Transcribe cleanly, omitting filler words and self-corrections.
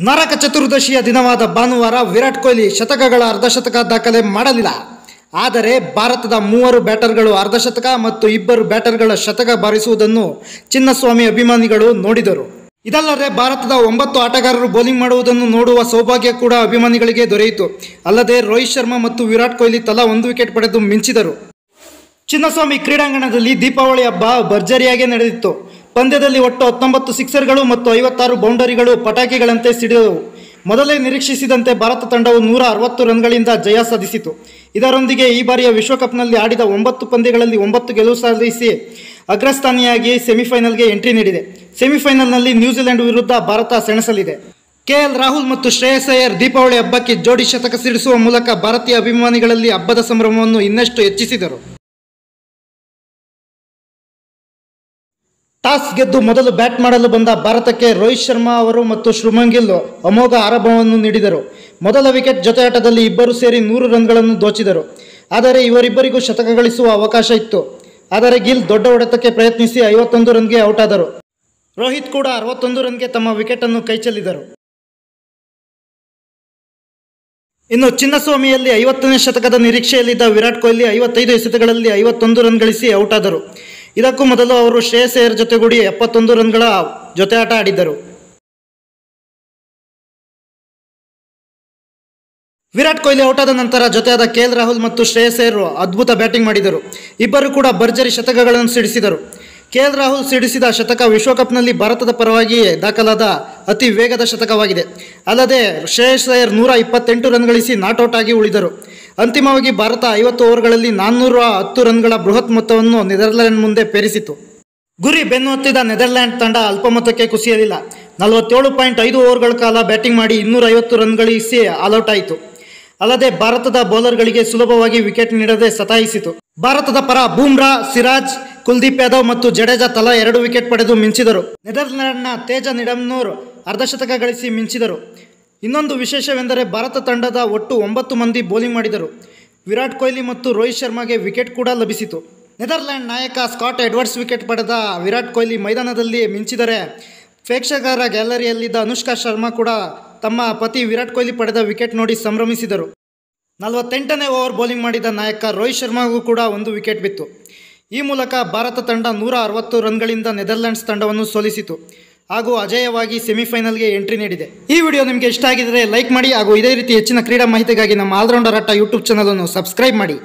ನರಕ ಚತುರ್ದಶಿಯ ದಿನವಾದ ಭಾನುವಾರ ವಿರಾಟ್ ಕೊಹ್ಲಿ ಶತಕಗಳ ಅರ್ಧಶತಕ ದಾಖಲೆ ಮಾಡಲಿಲ್ಲ. ಆದರೆ ಭಾರತದ 3 ಬ್ಯಾಟರ್ಗಳು ಅರ್ಧಶತಕ ಮತ್ತು 2 ಬ್ಯಾಟರ್ಗಳ ಶತಕ ಬಾರಿಸುವುದನ್ನು ಚಿನ್ನಸ್ವಾಮಿ ಅಭಿಮಾನಿಗಳು ನೋಡಿದರು. ಇದಲ್ಲದೆ ಭಾರತದ 9 ಆಟಗಾರರು ಬೌಲಿಂಗ್ ಮಾಡುವುದನ್ನು ನೋಡುವ ಸೌಭಾಗ್ಯ ಕೂಡ ಅಭಿಮಾನಿಗಳಿಗೆ ದೊರೆಯಿತು. ಅಲ್ಲದೆ ರೋಹಿತ್ ಶರ್ಮಾ ಮತ್ತು ವಿರಾಟ್ ಕೊಹ್ಲಿ ತಲಾ 1 ವಿಕೆಟ್ ಪಡೆದು ಮಿಂಚಿದರು. ಚಿನ್ನಸ್ವಾಮಿ ಕ್ರೀಡಾಂಗಣದಲ್ಲಿ ದೀಪಾವಳಿ ಹಬ್ಬ ಭರ್ಜರಿಯಾಗಿ ನಡೆದಿತ್ತು. ಪಂದ್ಯದಲ್ಲಿ ಒಟ್ಟು 19 ಸಿಕ್ಸರ್ಗಳು ಮತ್ತು 56 ಬೌಂಡರಿಗಳು ಪಟಾಕಿಗಳಂತೆ ಸಿಡಿದವು. ಮೊದಲೇ ನಿರೀಕ್ಷಿಸಿದಂತೆ ಭಾರತ ತಂಡವು 160 ರನ್ಗಳಿಂದ ಜಯ ಸಾಧಿಸಿತು. ಇದರೊಂದಿಗೆ ಈ ಬಾರಿಯ ವಿಶ್ವಕಪ್ನಲ್ಲಿ ಆಡಿದ 9 ಪಂದ್ಯಗಳಲ್ಲಿ 9 ಗೆಲುವು ಸಾಧಿಸಿ ಅಗ್ರಸ್ಥಾನಿಯಾಗಿ ಸೆಮಿಫೈನಲ್ಗೆ ಎಂಟ್ರಿ ನೀಡಿದೆ. ಸೆಮಿಫೈನಲ್ನಲ್ಲಿ ನ್ಯೂಜಿಲೆಂಡ್ ವಿರುದ್ಧ ಭಾರತ ಸೆಣಸಲಿದೆ. ಕೆಎಲ್ ರಾಹುಲ್ ಮತ್ತು ಶ್ರೇಯಸ್ ಅಯ್ಯರ್ ದೀಪಾವಳಿ ಹಬ್ಬಕ್ಕೆ ಜೋಡಿ ಶತಕ ಸಿಡಿಸುವ ಮೂಲಕ ಭಾರತೀಯ ಅಭಿಮಾನಿಗಳಲ್ಲಿ ಹಬ್ಬದ ಸಂಭ್ರಮವನ್ನು ಇನ್ನಷ್ಟು ಹೆಚ್ಚಿಸಿದರು. ಟಾಸ್ ಗೆದ್ದು ಮೊದಲು ಬ್ಯಾಟ್ ಮಾಡಲು ಬಂದ ಭಾರತಕ್ಕೆ ರೋಹಿತ್ ಶರ್ಮಾ ಅವರು ಮತ್ತು ಶುಭ್ಮನ್ ಗಿಲ್ ಅಮೋಘ ಆರಂಭವನ್ನು ನೀಡಿದರು. ಮೊದಲ ವಿಕೆಟ್ ಜೊತೆಯಾಟದಲ್ಲಿ ಇಬ್ಬರು ಸೇರಿ 100 ರನ್ಗಳನ್ನು ದೋಚಿದರು. ಆದರೆ ಇವರಿಬ್ಬರಿಗೂ ಶತಕ ಗಳಿಸುವ ಅವಕಾಶ ಇತ್ತು. ಆದರೆ ಗಿಲ್ ದೊಡ್ಡ ಹೊಡೆತಕ್ಕೆ ಪ್ರಯತ್ನಿಸಿ 51 ರನ್ಗೆ ಔಟ್ ಆದರು. ರೋಹಿತ್ ಕೂಡ 61 ರನ್ಗೆ ತಮ್ಮ ವಿಕೆಟನ್ನು ಕೈಚೆಲ್ಲಿದರು. ಇನ್ನು ಚಿನ್ನಸ್ವಾಮಿಯಲ್ಲಿ 50ನೇ ಶತಕದ ನಿರೀಕ್ಷೆಯಲ್ಲಿದ್ದ ವಿರಾಟ್ ಕೊಹ್ಲಿ 55 ಎಸೆತಗಳಲ್ಲಿ 51 ರನ್ ಗಳಿಸಿ ಔಟ್ ಆದರು. ಇದಕ್ಕೂ ಮೊದಲು ಅವರು ಶ್ರೇಯಸ್ ಅಯ್ಯರ್ ಜೊತೆಗೂಡಿ 71 ರನ್ಗಳ ಜೊತೆಯಾಟ ಆಡಿದ್ದರು. ವಿರಾಟ್ ಕೊಹ್ಲಿ ಔಟ್ ಆದ ನಂತರ ಜೊತೆಯಾದ ಕೆಎಲ್ ರಾಹುಲ್ ಮತ್ತು ಶ್ರೇಯಸ್ ಅಯ್ಯರ್ ಅದ್ಭುತ ಬ್ಯಾಟಿಂಗ್ ಮಾಡಿದರು. ಇಬ್ಬರು ಕೂಡ ಭರ್ಜರಿ ಶತಕಗಳನ್ನು ಸಿಡಿಸಿದರು. ಕೆಎಲ್ ರಾಹುಲ್ ಸಿಡಿಸಿದ ಶತಕ ವಿಶ್ವಕಪ್ನಲ್ಲಿ ಭಾರತದ ಪರವಾಗಿ ದಾಖಲಾದ ಅತಿ ವೇಗದ ಶತಕವಾಗಿದೆ. ಅಲ್ಲದೆ ಶ್ರೇಯಸ್ ಅಯ್ಯರ್ 128 ರನ್ ಗಳಿಸಿ ನಾಟ್ಔಟ್ ಆಗಿ ಉಳಿದರು. ಅಂತಿಮವಾಗಿ ಭಾರತ 50 ಓವರ್ಗಳಲ್ಲಿ 410 ರನ್ಗಳ ಬೃಹತ್ ಮೊತ್ತವನ್ನು ನೆದರ್ಲ್ಯಾಂಡ್ ಮುಂದೆ ಪೇರಿಸಿತು. ಗುರಿ ಬೆನ್ನು ಹತ್ತಿದ ನೆದರ್ಲ್ಯಾಂಡ್ ತಂಡ ಅಲ್ಪ ಮೊತ್ತಕ್ಕೆ ಕುಸಿಯಲಿಲ್ಲ. 47.5 ಓವರ್ಗಳ ಕಾಲ ಬ್ಯಾಟಿಂಗ್ ಮಾಡಿ 250 ರನ್ ಗಳಿಸಿ ಆಲ್ಔಟ್ ಆಯಿತು. ಅಲ್ಲದೆ ಭಾರತದ ಬೌಲರ್ಗಳಿಗೆ ಸುಲಭವಾಗಿ ವಿಕೆಟ್ ನೀಡದೆ ಸತಾಯಿಸಿತು. ಭಾರತದ ಪರ ಬೂಮ್ರಾ, ಸಿರಾಜ್, ಕುಲ್ದೀಪ್ ಯಾದವ್ ಮತ್ತು ಜಡೇಜಾ ತಲಾ 2 ವಿಕೆಟ್ ಪಡೆದು ಮಿಂಚಿದರು. ನೆದರ್ಲ್ಯಾಂಡ್ನ ತೇಜ ನಿಡಮ್ನೂರ್ ಅರ್ಧಶತಕ ಗಳಿಸಿ ಮಿಂಚಿದರು. ಇನ್ನೊಂದು ವಿಶೇಷವೆಂದರೆ ಭಾರತ ತಂಡದ ಒಟ್ಟು 9 ಮಂದಿ ಬೌಲಿಂಗ್ ಮಾಡಿದರು. ವಿರಾಟ್ ಕೊಹ್ಲಿ ಮತ್ತು ರೋಹಿತ್ ಶರ್ಮಾಗೆ ವಿಕೆಟ್ ಕೂಡ ಲಭಿಸಿತು. ನೆದರ್ಲ್ಯಾಂಡ್ ನಾಯಕ ಸ್ಕಾಟ್ ಎಡ್ವರ್ಡ್ಸ್ ವಿಕೆಟ್ ಪಡೆದ ವಿರಾಟ್ ಕೊಹ್ಲಿ ಮೈದಾನದಲ್ಲಿ ಮಿಂಚಿದರೆ ಪ್ರೇಕ್ಷಕರ ಗ್ಯಾಲರಿಯಲ್ಲಿದ್ದ ಅನುಷ್ಕಾ ಶರ್ಮಾ ಕೂಡ ತಮ್ಮ ಪತಿ ವಿರಾಟ್ ಕೊಹ್ಲಿ ಪಡೆದ ವಿಕೆಟ್ ನೋಡಿ ಸಂಭ್ರಮಿಸಿದರು. 48ನೇ ಓವರ್ ಬೌಲಿಂಗ್ ಮಾಡಿದ ನಾಯಕ ರೋಹಿತ್ ಶರ್ಮಾಗೂ ಕೂಡ 1 ವಿಕೆಟ್ ಬಿತ್ತು. ಈ ಮೂಲಕ ಭಾರತ ತಂಡ 160 ರನ್ಗಳಿಂದ ನೆದರ್ಲ್ಯಾಂಡ್ಸ್ ತಂಡವನ್ನು ಸೋಲಿಸಿತು ಹಾಗೂ ಅಜೇಯವಾಗಿ ಸೆಮಿಫೈನಲ್ಗೆ ಎಂಟ್ರಿ ನೀಡಿದೆ. ಈ ವಿಡಿಯೋ ನಿಮಗೆ ಇಷ್ಟ ಆಗಿದ್ದರೆ ಲೈಕ್ ಮಾಡಿ ಹಾಗೂ ಇದೇ ರೀತಿ ಹೆಚ್ಚಿನ ಕ್ರೀಡಾ ಮಾಹಿತಿಗಾಗಿ ನಮ್ಮ ಆಲ್ರೌಂಡರ್ ಆಟ ಯೂಟ್ಯೂಬ್ ಚಾನಲನ್ನು ಸಬ್ಸ್ಕ್ರೈಬ್ ಮಾಡಿ.